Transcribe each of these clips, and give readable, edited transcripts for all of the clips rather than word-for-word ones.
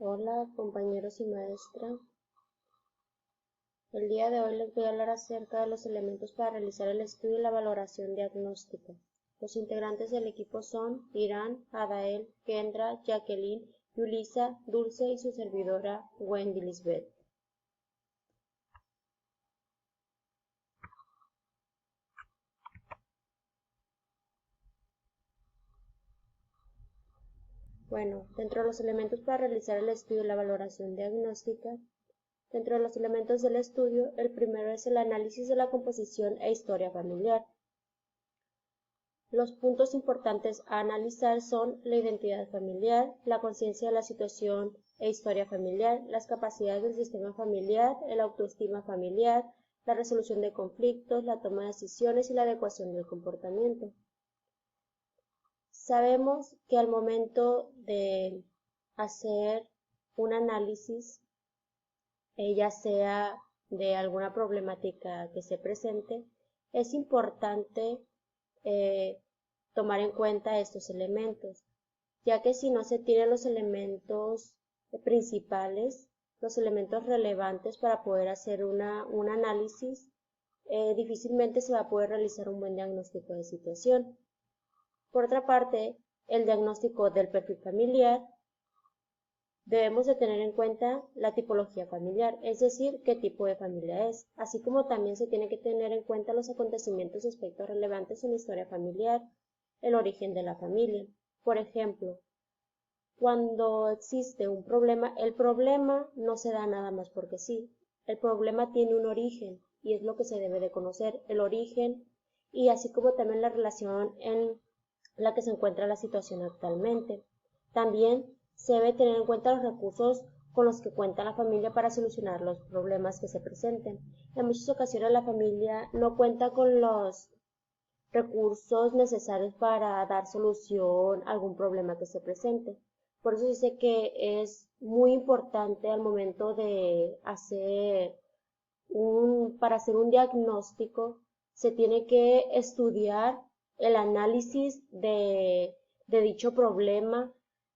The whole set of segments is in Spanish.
Hola compañeros y maestra. El día de hoy les voy a hablar acerca de los elementos para realizar el estudio y la valoración diagnóstica. Los integrantes del equipo son Irán, Adael, Kendra, Jacqueline, Yulisa, Dulce y su servidora Wendy Lisbeth. Bueno, dentro de los elementos para realizar el estudio y la valoración diagnóstica, dentro de los elementos del estudio, el primero es el análisis de la composición e historia familiar. Los puntos importantes a analizar son la identidad familiar, la conciencia de la situación e historia familiar, las capacidades del sistema familiar, el autoestima familiar, la resolución de conflictos, la toma de decisiones y la adecuación del comportamiento. Sabemos que al momento de hacer un análisis, ya sea de alguna problemática que se presente, es importante tomar en cuenta estos elementos, ya que si no se tienen los elementos principales, los elementos relevantes para poder hacer un análisis, difícilmente se va a poder realizar un buen diagnóstico de situación. Por otra parte, el diagnóstico del perfil familiar, debemos de tener en cuenta la tipología familiar, es decir, qué tipo de familia es, así como también se tiene que tener en cuenta los acontecimientos y aspectos relevantes en la historia familiar, el origen de la familia. Por ejemplo, cuando existe un problema, el problema no se da nada más porque sí. El problema tiene un origen y es lo que se debe de conocer, el origen y así como también la relación en la que se encuentra la situación actualmente. También se debe tener en cuenta los recursos con los que cuenta la familia para solucionar los problemas que se presenten. En muchas ocasiones la familia no cuenta con los recursos necesarios para dar solución a algún problema que se presente. Por eso dice que es muy importante al momento de para hacer un diagnóstico, se tiene que estudiar el análisis de dicho problema,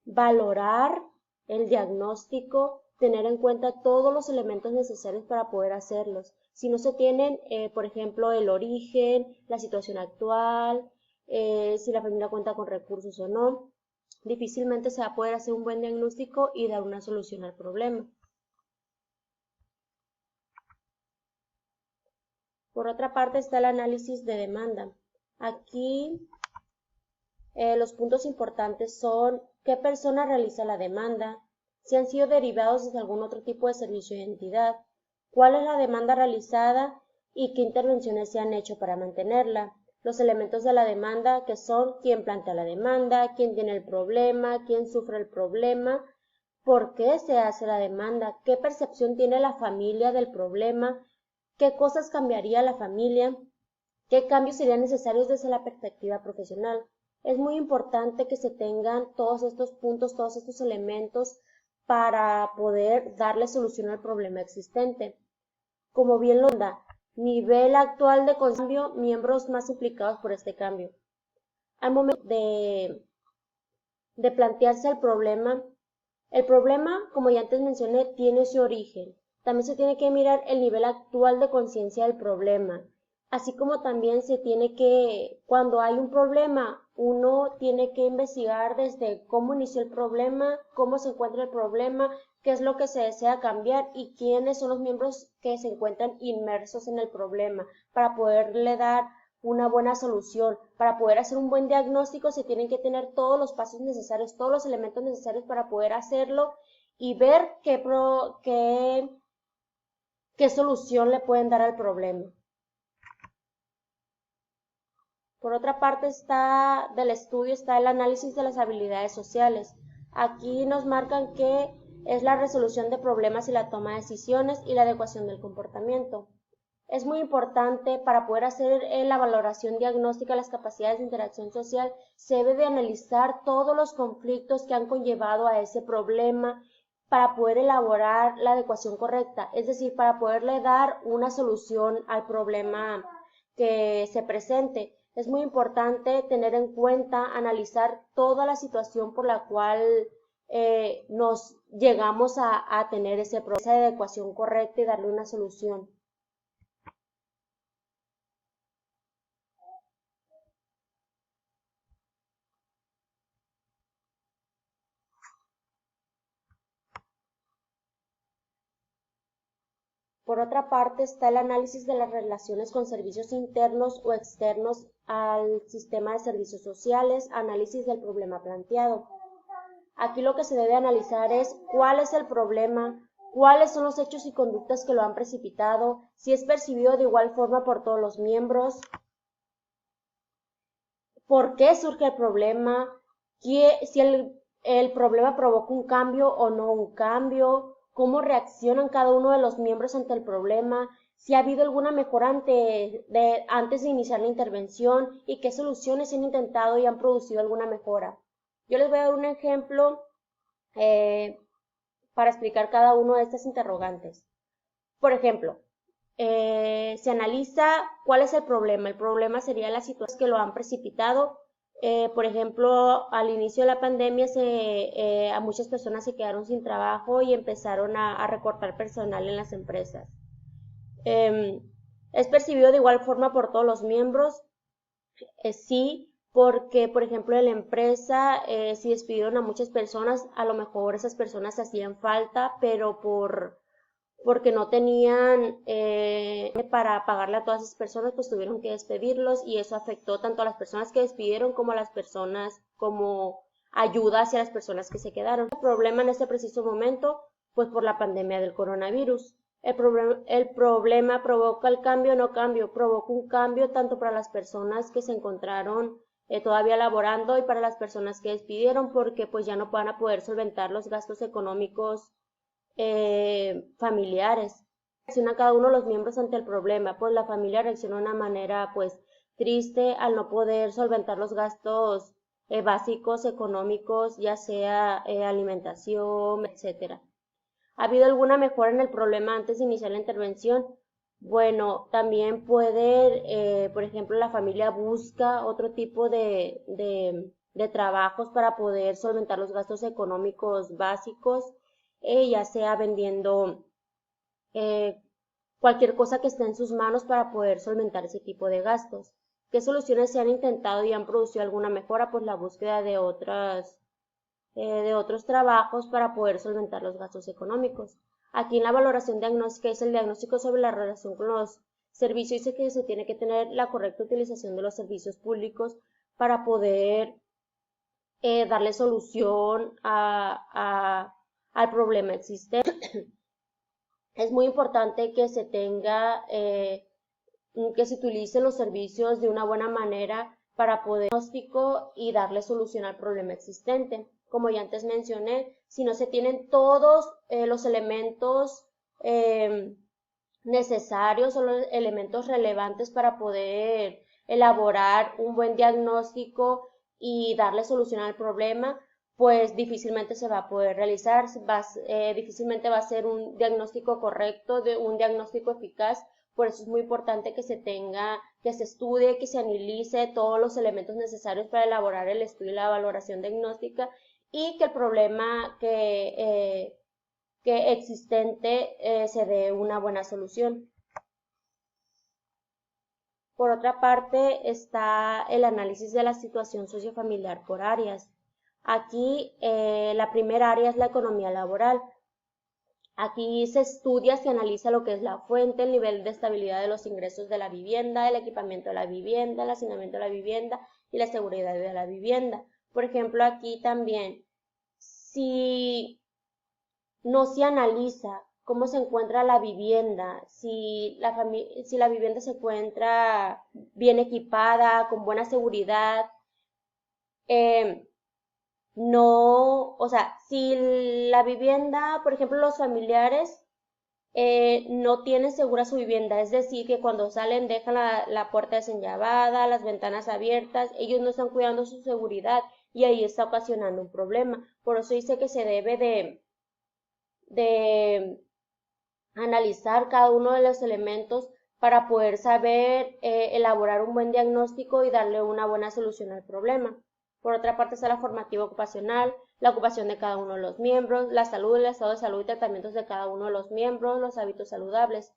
valorar el diagnóstico, tener en cuenta todos los elementos necesarios para poder hacerlos. Si no se tienen, por ejemplo, el origen, la situación actual, si la familia cuenta con recursos o no, difícilmente se va a poder hacer un buen diagnóstico y dar una solución al problema. Por otra parte está el análisis de demanda. Aquí los puntos importantes son qué persona realiza la demanda, si han sido derivados desde algún otro tipo de servicio o entidad, cuál es la demanda realizada y qué intervenciones se han hecho para mantenerla, los elementos de la demanda que son quién plantea la demanda, quién tiene el problema, quién sufre el problema, por qué se hace la demanda, qué percepción tiene la familia del problema, qué cosas cambiaría la familia, qué cambios serían necesarios desde la perspectiva profesional. Es muy importante que se tengan todos estos puntos, todos estos elementos para poder darle solución al problema existente. Como bien lo da, nivel actual de cambio, miembros más implicados por este cambio. Al momento de plantearse el problema, como ya antes mencioné, tiene su origen. También se tiene que mirar el nivel actual de conciencia del problema, así como también se tiene que, cuando hay un problema, uno tiene que investigar desde cómo inició el problema, cómo se encuentra el problema, qué es lo que se desea cambiar y quiénes son los miembros que se encuentran inmersos en el problema para poderle dar una buena solución. Para poder hacer un buen diagnóstico se tienen que tener todos los pasos necesarios, todos los elementos necesarios para poder hacerlo y ver qué solución le pueden dar al problema. Por otra parte del estudio está el análisis de las habilidades sociales. Aquí nos marcan que es la resolución de problemas y la toma de decisiones y la adecuación del comportamiento. Es muy importante para poder hacer la valoración diagnóstica de las capacidades de interacción social, se debe de analizar todos los conflictos que han conllevado a ese problema para poder elaborar la adecuación correcta, es decir, para poderle dar una solución al problema que se presente. Es muy importante tener en cuenta, analizar toda la situación por la cual nos llegamos a tener ese proceso de adecuación correcta y darle una solución. Por otra parte está el análisis de las relaciones con servicios internos o externos al sistema de servicios sociales, análisis del problema planteado. Aquí lo que se debe analizar es cuál es el problema, cuáles son los hechos y conductas que lo han precipitado, si es percibido de igual forma por todos los miembros, por qué surge el problema, si el problema provoca un cambio o no un cambio, cómo reaccionan cada uno de los miembros ante el problema, si ha habido alguna mejora antes de iniciar la intervención y qué soluciones se han intentado y han producido alguna mejora. Yo les voy a dar un ejemplo para explicar cada uno de estas interrogantes. Por ejemplo, se analiza cuál es el problema. El problema sería las situaciones que lo han precipitado. Por ejemplo, al inicio de la pandemia a muchas personas se quedaron sin trabajo y empezaron a recortar personal en las empresas. ¿Es percibido de igual forma por todos los miembros? Sí, porque, por ejemplo, en la empresa, si despidieron a muchas personas, a lo mejor esas personas hacían falta, pero porque no tenían para pagarle a todas esas personas, pues tuvieron que despedirlos y eso afectó tanto a las personas que despidieron como a las personas, como ayuda hacia las personas que se quedaron. El problema en este preciso momento, pues por la pandemia del coronavirus. El problema provoca el cambio o no cambio, provoca un cambio tanto para las personas que se encontraron todavía laborando y para las personas que despidieron porque pues ya no van a poder solventar los gastos económicos familiares. Reacciona cada uno de los miembros ante el problema, pues la familia reacciona de una manera pues triste al no poder solventar los gastos básicos económicos, ya sea alimentación, etcétera. ¿Ha habido alguna mejora en el problema antes de iniciar la intervención? Bueno, también puede, por ejemplo, la familia busca otro tipo de trabajos para poder solventar los gastos económicos básicos, ya sea vendiendo cualquier cosa que esté en sus manos para poder solventar ese tipo de gastos. ¿Qué soluciones se han intentado y han producido alguna mejora? Pues la búsqueda de otros trabajos para poder solventar los gastos económicos. Aquí en la valoración diagnóstica es el diagnóstico sobre la relación con los servicios, dice que se tiene que tener la correcta utilización de los servicios públicos para poder darle solución al problema existente. Es muy importante que se tenga, que se utilicen los servicios de una buena manera para poder diagnóstico y darle solución al problema existente. Como ya antes mencioné, si no se tienen todos los elementos necesarios o los elementos relevantes para poder elaborar un buen diagnóstico y darle solución al problema, pues difícilmente se va a poder realizar, difícilmente va a ser un diagnóstico correcto, un diagnóstico eficaz. Por eso es muy importante que que se estudie, que se analice todos los elementos necesarios para elaborar el estudio y la valoración diagnóstica y que el problema que existente se dé una buena solución. Por otra parte está el análisis de la situación sociofamiliar por áreas. Aquí la primera área es la economía laboral. Aquí se estudia, se analiza lo que es la fuente, el nivel de estabilidad de los ingresos de la vivienda, el equipamiento de la vivienda, el hacinamiento de la vivienda y la seguridad de la vivienda. Por ejemplo, aquí también, si no se analiza cómo se encuentra la vivienda, si la vivienda se encuentra bien equipada, con buena seguridad, no, o sea, si la vivienda, por ejemplo, los familiares no tienen segura su vivienda, es decir, que cuando salen dejan la puerta desenllabada, las ventanas abiertas, ellos no están cuidando su seguridad y ahí está ocasionando un problema. Por eso dice que se debe de analizar cada uno de los elementos para poder saber elaborar un buen diagnóstico y darle una buena solución al problema. Por otra parte está la formativa ocupacional, la ocupación de cada uno de los miembros, la salud, el estado de salud y tratamientos de cada uno de los miembros, los hábitos saludables.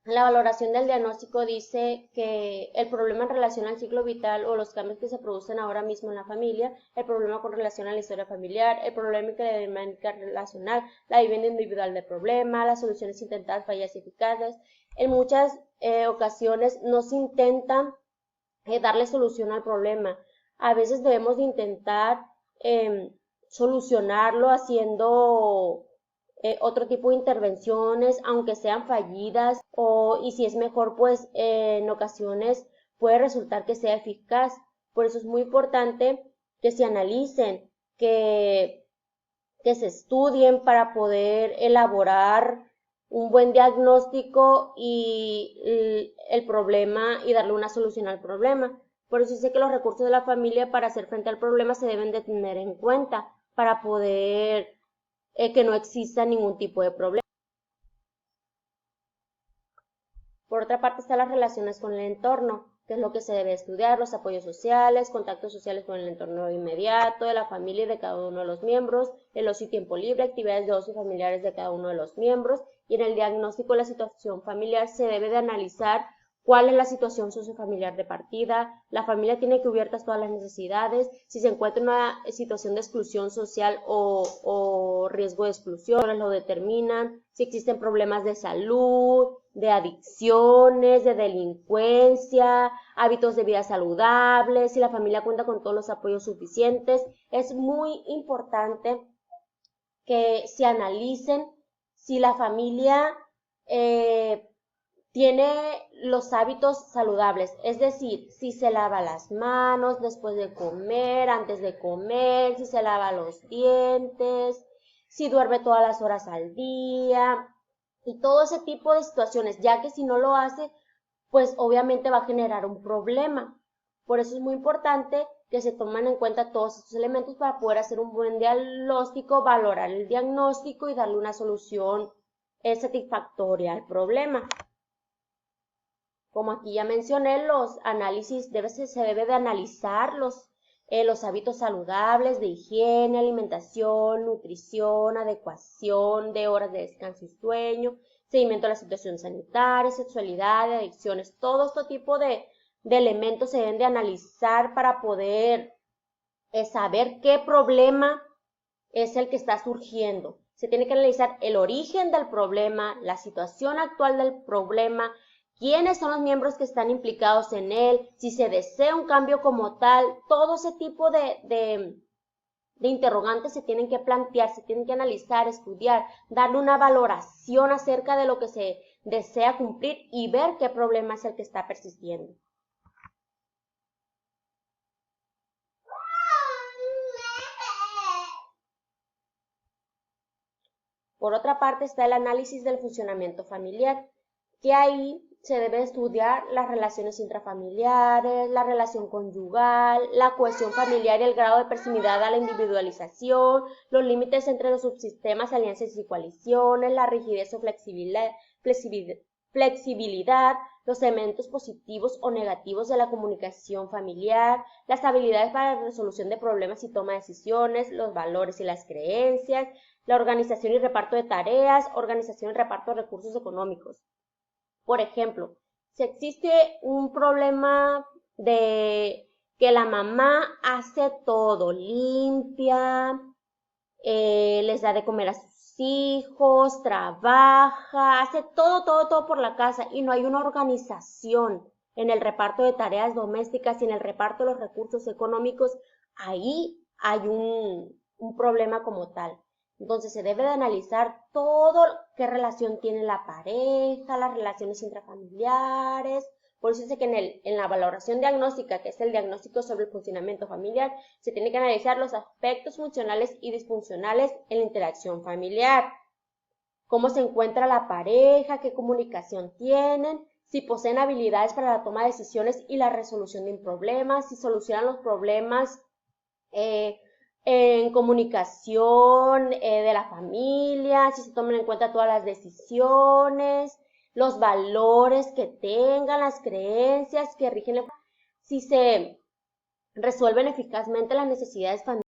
La valoración del diagnóstico dice que el problema en relación al ciclo vital o los cambios que se producen ahora mismo en la familia, el problema con relación a la historia familiar, el problema en la dinámica relacional, la vivienda individual del problema, las soluciones intentadas, fallas y eficaces. En muchas ocasiones no se intenta darle solución al problema. A veces debemos de intentar solucionarlo haciendo otro tipo de intervenciones, aunque sean fallidas, y si es mejor, pues en ocasiones puede resultar que sea eficaz. Por eso es muy importante que se analicen, que se estudien para poder elaborar un buen diagnóstico y el problema y darle una solución al problema. Por eso dice que los recursos de la familia para hacer frente al problema se deben de tener en cuenta para poder que no exista ningún tipo de problema. Por otra parte están las relaciones con el entorno, que es lo que se debe estudiar, los apoyos sociales, contactos sociales con el entorno inmediato, de la familia y de cada uno de los miembros, el ocio y tiempo libre, actividades de ocio familiares de cada uno de los miembros, y en el diagnóstico de la situación familiar se debe de analizar cuál es la situación sociofamiliar de partida, la familia tiene cubiertas todas las necesidades, si se encuentra en una situación de exclusión social o riesgo de exclusión, lo determinan, si existen problemas de salud, de adicciones, de delincuencia, hábitos de vida saludables, si la familia cuenta con todos los apoyos suficientes. Es muy importante que se analicen si la familia tiene los hábitos saludables, es decir, si se lava las manos después de comer, antes de comer, si se lava los dientes, si duerme todas las horas al día y todo ese tipo de situaciones, ya que si no lo hace, pues obviamente va a generar un problema. Por eso es muy importante que se tomen en cuenta todos estos elementos para poder hacer un buen diagnóstico, valorar el diagnóstico y darle una solución satisfactoria al problema. Como aquí ya mencioné, los análisis se debe de analizar los hábitos saludables de higiene, alimentación, nutrición, adecuación de horas de descanso y sueño, seguimiento de la situación sanitaria, sexualidad, adicciones, todo este tipo de elementos se deben de analizar para poder saber qué problema es el que está surgiendo. Se tiene que analizar el origen del problema, la situación actual del problema, quiénes son los miembros que están implicados en él, si se desea un cambio como tal, todo ese tipo de interrogantes se tienen que plantear, se tienen que analizar, estudiar, darle una valoración acerca de lo que se desea cumplir y ver qué problema es el que está persistiendo. Por otra parte está el análisis del funcionamiento familiar, que ahí se debe estudiar las relaciones intrafamiliares, la relación conyugal, la cohesión familiar y el grado de proximidad a la individualización, los límites entre los subsistemas, alianzas y coaliciones, la rigidez o flexibilidad, los elementos positivos o negativos de la comunicación familiar, las habilidades para la resolución de problemas y toma de decisiones, los valores y las creencias, la organización y reparto de tareas, organización y reparto de recursos económicos. Por ejemplo, si existe un problema de que la mamá hace todo, limpia, les da de comer a sus hijos, trabaja, hace todo por la casa y no hay una organización en el reparto de tareas domésticas y en el reparto de los recursos económicos, ahí hay un problema como tal. Entonces se debe de analizar todo qué relación tiene la pareja, las relaciones intrafamiliares. Por eso dice que en la valoración diagnóstica, que es el diagnóstico sobre el funcionamiento familiar, se tiene que analizar los aspectos funcionales y disfuncionales en la interacción familiar. Cómo se encuentra la pareja, qué comunicación tienen, si poseen habilidades para la toma de decisiones y la resolución de problemas, si solucionan los problemas en comunicación de la familia, si se toman en cuenta todas las decisiones, los valores que tengan, las creencias que rigen, si se resuelven eficazmente las necesidades familiares